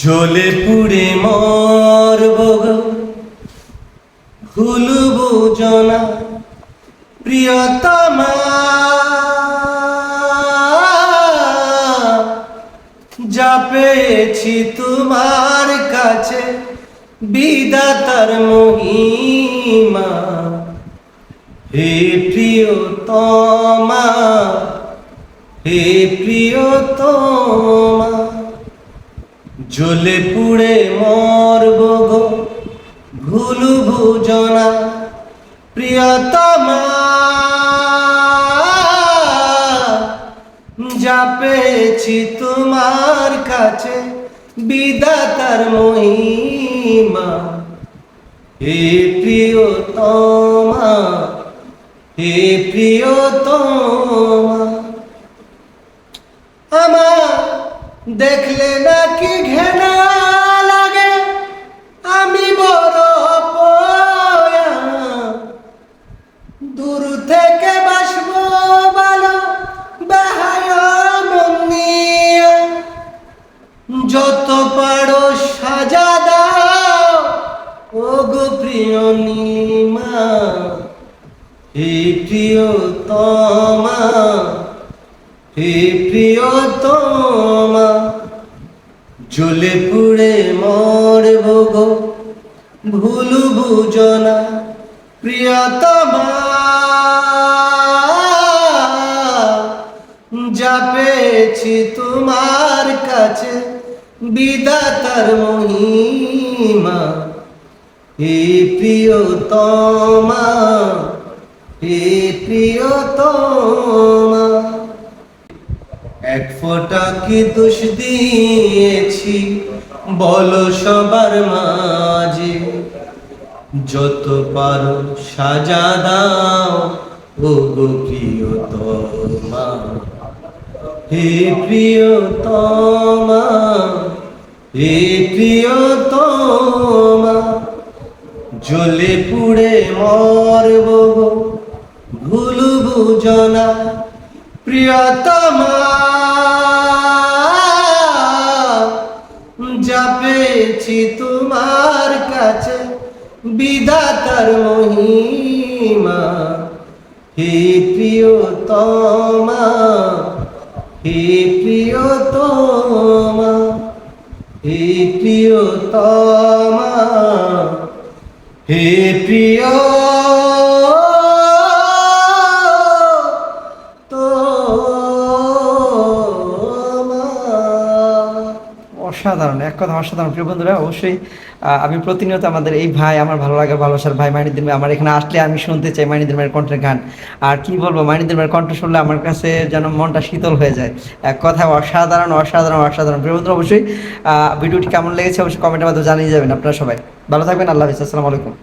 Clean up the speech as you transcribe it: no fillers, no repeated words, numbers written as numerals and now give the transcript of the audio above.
জ্বলে পুড়ে মরব গো, ভুলব জনা প্রিয়তমা। যা পেয়েছি তোমার কাছে বিধাতার মহিমা। হে প্রিয়তমা, হে প্রিয়তমা, জ্বলে পুড়ে মরব গো, ভুলব জনা প্রিয়তমা। যা পেয়েছি তোমার কাছে বিধাতার মহিমা। হে প্রিয়তমা, হে প্রিয়তমা, আমার দেখলে নাকি ঘেনা লাগে, আমি বড় পয়া। দূর থেকে বাসবো ভালো বেহায়া মন নিয়ে। যত পারো সাজা দাও ও গো প্রিয় নীলিমা। হে প্রিয়তমা, হে প্রিয়তমা, জ্বলে পুড়ে মরব গো, ভুলব জনা প্রিয়তমা। যা পেয়েছি তোমার কাছে বিধাতার মহিমা। হে প্রিয়তমা, হে প্রিয়তমা, এক ফোঁটা কি দোষ দিয়েছি বলো সবার মাঝে। যত পারো সাজা দাও ও গো প্রিয়তমা। হে প্রিয়তমা, হে প্রিয়তমা, জ্বলে পুড়ে মরব গো, ভুলব জনা প্রিয়তমা। যা পেয়েছি তোমার কাছে বিধাতার মহিমা। হে প্রিয়তমা, হে প্রিয়তমা, হে প্রিয়তমা, হে প্রিয়। অসাধারণ, এক কথা অসাধারণ। প্রিয় বন্ধুরা, অবশ্যই আমি প্রতিনিয়ত আমাদের এই ভাই, আমার ভালো লাগার ভালোবাসার ভাই মাইনুদ্দিন ভাই, আমার এখানে আসলে আমি শুনতে চাই মাইনুদ্দিন ভাইয়ের কণ্ঠের গান। আর কি বলবো, মাইনুদ্দিন ভাইয়ের কণ্ঠ শুনলে আমার কাছে যেন মনটা শীতল হয়ে যায়। এক কথায় অসাধারণ, অসাধারণ, অসাধারণ। প্রিয় বন্ধুরা, অবশ্যই ভিডিওটি কেমন লেগেছে অবশ্যই কমেন্টের মাধ্যমে জানিয়ে যাবেন। আপনারা সবাই ভালো থাকবেন। আল্লাহ হাফেজ, আসসালামু আলাইকুম।